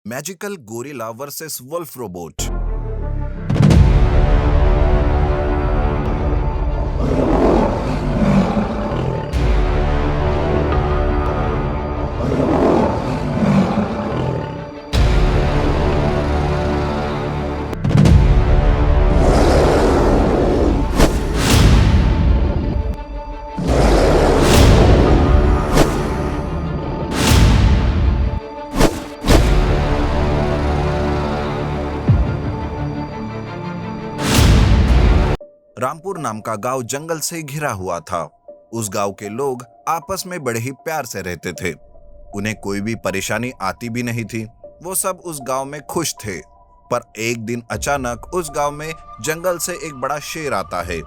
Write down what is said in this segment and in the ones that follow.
Magical gorilla versus wolf robot. Rampur नाम का गांव जंगल से घिरा हुआ था। उस गांव के लोग आपस में बड़े ही प्यार से रहते थे। उन्हें कोई भी परेशानी आती भी नहीं थी। वो सब उस गांव में खुश थे। पर एक दिन अचानक उस गांव में जंगल से एक बड़ा शेर आता है।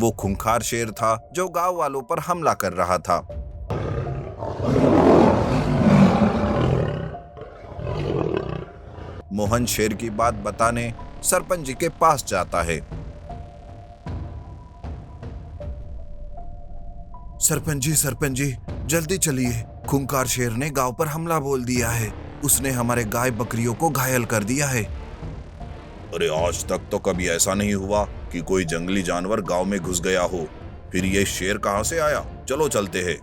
वो खूंखार शेर था जो गांव वालों पर हमला कर रहा था। मोहन शेर की बात बताने सरपंच जी के पास जाता है। सरपंच जी, जल्दी चलिए। खूंखार शेर ने गांव पर हमला बोल दिया है। उसने हमारे गाय बकरियों को घायल कर दिया है। अरे आज तक तो कभी ऐसा नहीं हुआ कि कोई जंगली जानवर गांव में घुस गया हो। फिर ये शेर कहां से आया? चलो चलते हैं।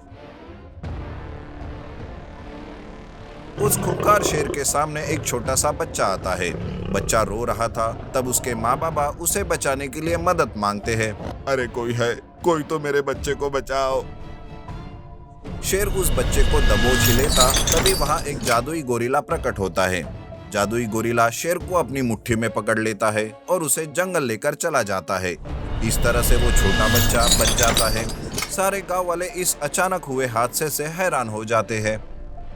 उस खूंखार शेर के सामने एक छोटा सा बच्चा आता है। बच्चा रो रहा था। तब उसके माँ बाबा उसे बचाने के लिए मदद मांगते हैं। अरे कोई है, कोई तो मेरे बच्चे को बचाओ। शेर उस बच्चे को दबोच लेता। तभी वहां एक जादुई गोरिल्ला प्रकट होता है। जादुई गोरिल्ला शेर को अपनी मुट्ठी में पकड़ लेता है और उसे जंगल लेकर चला जाता है। इस तरह से वो छोटा बच्चा बच जाता है। सारे गांव वाले इस अचानक हुए हादसे से हैरान हो जाते हैं।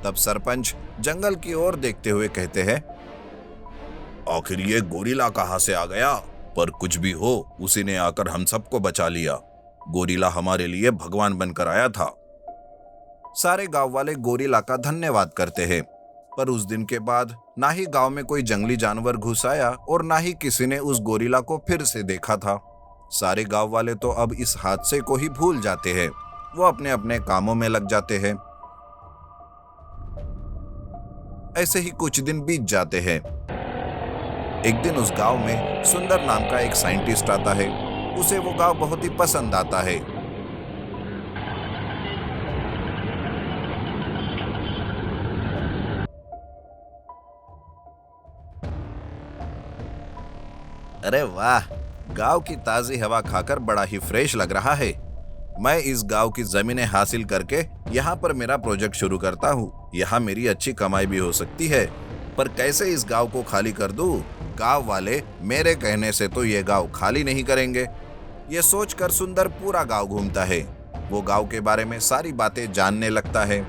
तब सरपंच जंगल की ओर देखते हुए कहते हैं, आखिर ये गोरिल्ला कहां से आ गया? पर कुछ भी हो, उसी ने आकर हम सबको बचा लिया। गोरिल्ला हमारे लिए भगवान बनकर आया था। सारे गांव वाले गोरिल्ला का धन्यवाद करते हैं। पर उस दिन के बाद ना ही गांव में कोई जंगली जानवर घुस आया और ना ही किसी ने उस गोरिल्ला को फिर से देखा था। सारे गांव वाले तो अब इस हादसे को ही भूल जाते हैं। वो अपने अपने कामों में लग जाते हैं। ऐसे ही कुछ दिन बीत जाते हैं। एक दिन उस गांव में सुंदर नाम का एक साइंटिस्ट आता है। उसे वो गांव बहुत ही पसंद आता है। अरे वाह, गांव की ताजी हवा खाकर बड़ा ही फ्रेश लग रहा है। मैं इस गांव की जमीनें हासिल करके यहाँ पर मेरा प्रोजेक्ट शुरू करता हूँ। यहाँ मेरी अच्छी कमाई भी हो सकती है। पर कैसे इस गांव को खाली कर दूँ? गांव वाले मेरे कहने से तो ये गांव खाली नहीं करेंगे। ये सोचकर सुंदर पूरा गांव घूमता है। वो गांव के बारे में सारी बातें जानने लगता है।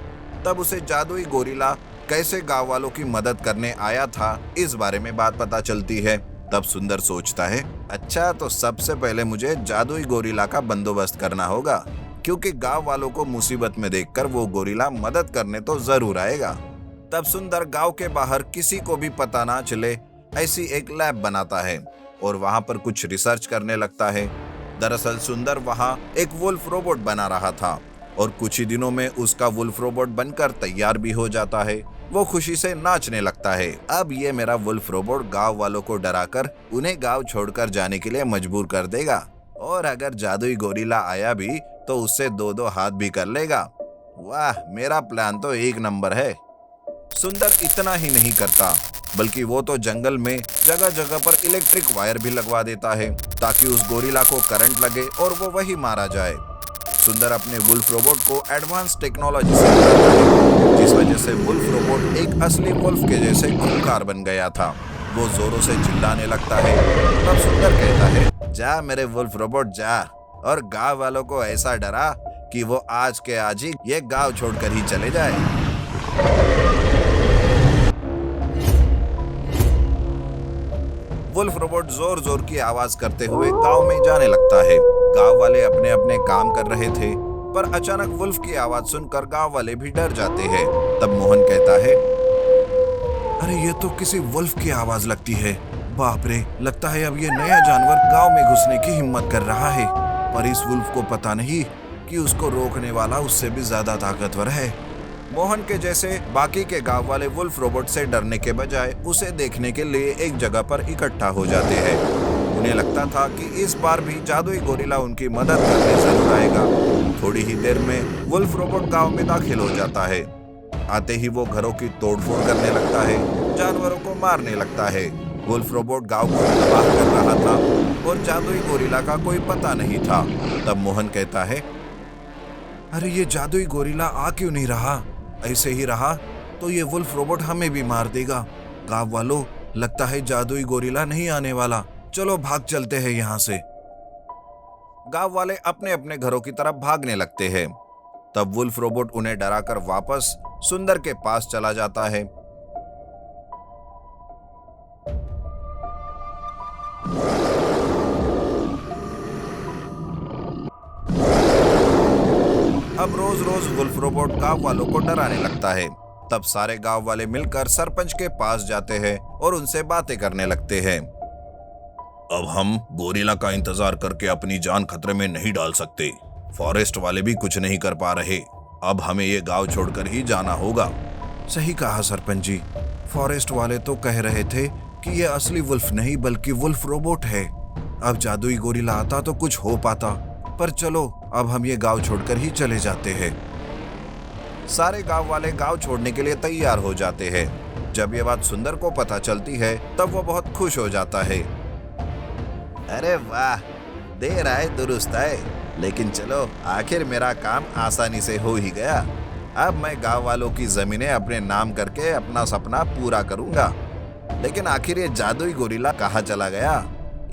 तब उसे जादुई गोरिल्ला कैसे गांव वालों की मदद करने आया था, इस बारे में बात पता चलती है। तब सुंदर सोचता है, अच्छा तो सबसे पहले मुझे जादुई गोरिल्ला का बंदोबस्त करना होगा, क्योंकि गांव वालों को मुसीबत में देखकर वो गोरिल्ला मदद करने तो जरूर आएगा। तब सुंदर गांव के बाहर किसी को भी पता ना चले ऐसी एक लैब बनाता है और वहां पर कुछ रिसर्च करने लगता है। दरअसल सुंदर वहां एक वुल्फ रोबोट बना रहा था और कुछ ही दिनों में उसका वुल्फ रोबोट बनकर तैयार भी हो जाता है। वो खुशी से नाचने लगता है। अब ये मेरा वुल्फ रोबोट गांव वालों को डराकर उन्हें गांव छोड़कर जाने के लिए मजबूर कर देगा और अगर जादुई गोरिल्ला आया भी तो उससे दो दो हाथ भी कर लेगा। वाह, मेरा प्लान तो एक नंबर है। सुंदर इतना ही नहीं करता, बल्कि वो तो जंगल में जगह जगह पर इलेक्ट्रिक वायर भी लगवा देता है ताकि उस गोरिल्ला को करंट लगे और वो वही मारा जाए। सुंदर अपने वुल्फ रोबोट को एडवांस टेक्नोलॉजी से बनाता है, जिस वजह से वुल्फ रोबोट एक असली वुल्फ के जैसे खूंखार बन गया था। वो जोरों से चिल्लाने लगता है। तब सुंदर कहता है, जा मेरे वुल्फ रोबोट जा, और गांव वालों को ऐसा डरा कि वो आज के आज ही ये गांव छोड़कर ही चले जाए। वुल्फ रोबोट जोर जोर की आवाज करते हुए गांव में जाने लगता है। गांव वाले अपने अपने काम कर रहे थे, पर अचानक वुल्फ की आवाज सुनकर गांव वाले भी डर जाते हैं। तब मोहन कहता है, अरे ये तो किसी वुल्फ की आवाज लगती है। बाप रे, लगता है अब ये नया जानवर गांव में घुसने की हिम्मत कर रहा है। पर इस वुल्फ को पता नहीं कि उसको रोकने वाला उससे भी ज्यादा ताकतवर है। मोहन के जैसे बाकी के गांव वाले वुल्फ रोबोट से डरने के बजाय उसे देखने के लिए एक जगह पर इकट्ठा हो जाते हैं। उन्हें लगता था कि इस बार भी जादुई गोरिल्ला उनकी मदद करने जरूर आएगा। थोड़ी ही देर में वुल्फ रोबोट गांव में दाखिल हो जाता है। आते ही वो घरों की तोड़फोड़ करने लगता है, जानवरों को मारने लगता है। वुल्फ रोबोट गांव को तबाह कर रहा था और जादुई गोरिल्ला का कोई पता नहीं था। तब मोहन कहता है, अरे ये जादुई गोरिल्ला आ क्यों नहीं रहा? ऐसे ही रहा तो ये वुल्फ रोबोट हमें भी मार देगा। गांव वालों, लगता है जादुई गोरिल्ला नहीं आने वाला। चलो भाग चलते हैं यहाँ से। गांव वाले अपने अपने घरों की तरफ भागने लगते हैं। तब वुल्फ रोबोट उन्हें डराकर वापस सुंदर के पास चला जाता है। अब रोज रोज वुल्फ रोबोट गांव वालों को डराने लगता है। तब सारे गांव वाले मिलकर सरपंच के पास जाते हैं और उनसे बातें करने लगते हैं। अब हम गोरिल्ला का इंतजार करके अपनी जान खतरे में नहीं डाल सकते। फॉरेस्ट वाले भी कुछ नहीं कर पा रहे। अब हमें ये गांव छोड़कर ही जाना होगा। सही कहा सरपंच जी। फॉरेस्ट वाले तो कह रहे थे कि ये असली वुल्फ नहीं बल्कि वुल्फ रोबोट है। अब जादुई गोरिल्ला आता तो कुछ हो पाता। पर चलो, अब हम ये गांव छोड़कर ही चले जाते हैं। सारे गांव वाले गांव छोड़ने के लिए तैयार हो जाते हैं। जब ये बात सुंदर को पता चलती है तब वो बहुत खुश हो जाता है। अरे वाह, देर आए दुरुस्त आए। लेकिन चलो, आखिर मेरा काम आसानी से हो ही गया। अब मैं गांव वालों की जमीनें अपने नाम करके अपना सपना पूरा करूंगा। लेकिन आखिर ये जादुई गोरिल्ला कहाँ चला गया?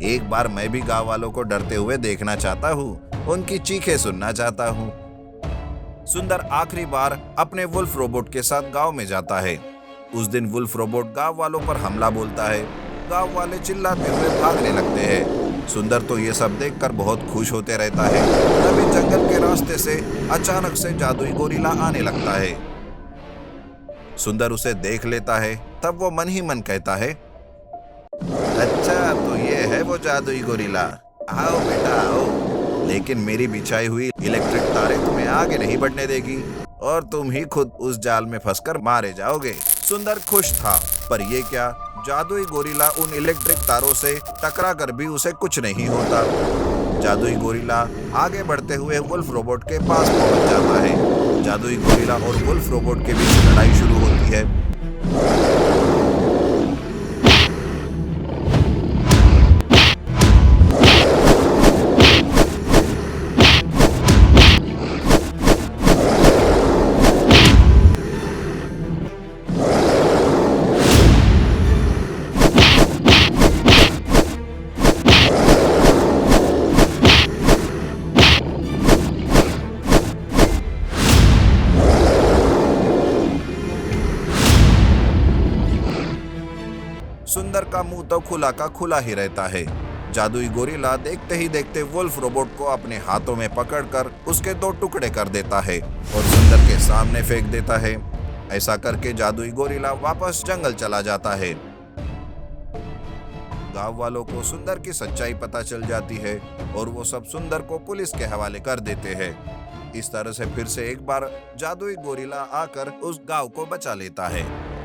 एक बार मैं भी गांव वालों को डरते हुए देखना चाहता हूँ, उनकी चीखें सुनना चाहता हूँ। सुंदर आखिरी बार अपने वुल्फ रोबोट के साथ गांव में जाता है। उस दिन वुल्फ रोबोट गांव वालों पर हमला बोलता है। गांव वाले चिल्लाते हुए भागने लगते हैं। सुंदर तो ये सब देखकर बहुत खुश होते रहता है। तभी जंगल के रास्ते से अचानक से जादुई गोरिल्ला आने लगता है। सुंदर उसे देख लेता है। तब वो मन ही मन कहता है, अच्छा तो ये है वो जादुई गोरिल्ला। आओ बेटा आओ। लेकिन मेरी बिछाई हुई इलेक्ट्रिक तारे तुम्हें आगे नहीं बढ़ने देगी और तुम ही खुद उस जाल में फंसकर मारे जाओगे। सुंदर खुश था, पर ये क्या, जादुई गोरिल्ला उन इलेक्ट्रिक तारों से टकरा कर भी उसे कुछ नहीं होता। जादुई गोरिल्ला आगे बढ़ते हुए वुल्फ रोबोट के पास पहुंच जाता है। जादुई गोरिल्ला और वुल्फ रोबोट के बीच लड़ाई शुरू होती है। सुंदर का मुंह तो खुला का खुला ही रहता है। जादुई गोरिल्ला देखते ही देखते वुल्फ रोबोट को अपने हाथों में पकड़कर उसके 2 टुकड़े कर देता है और सुंदर के सामने फेंक देता है। ऐसा करके जादुई गोरिल्ला वापस जंगल चला जाता है। गांव वालों को सुंदर की सच्चाई पता चल जाती है और वो सब सुंदर को पुलिस के हवाले कर देते हैं। इस तरह से फिर से एक बार जादुई गोरिल्ला आकर उस गांव को बचा लेता है।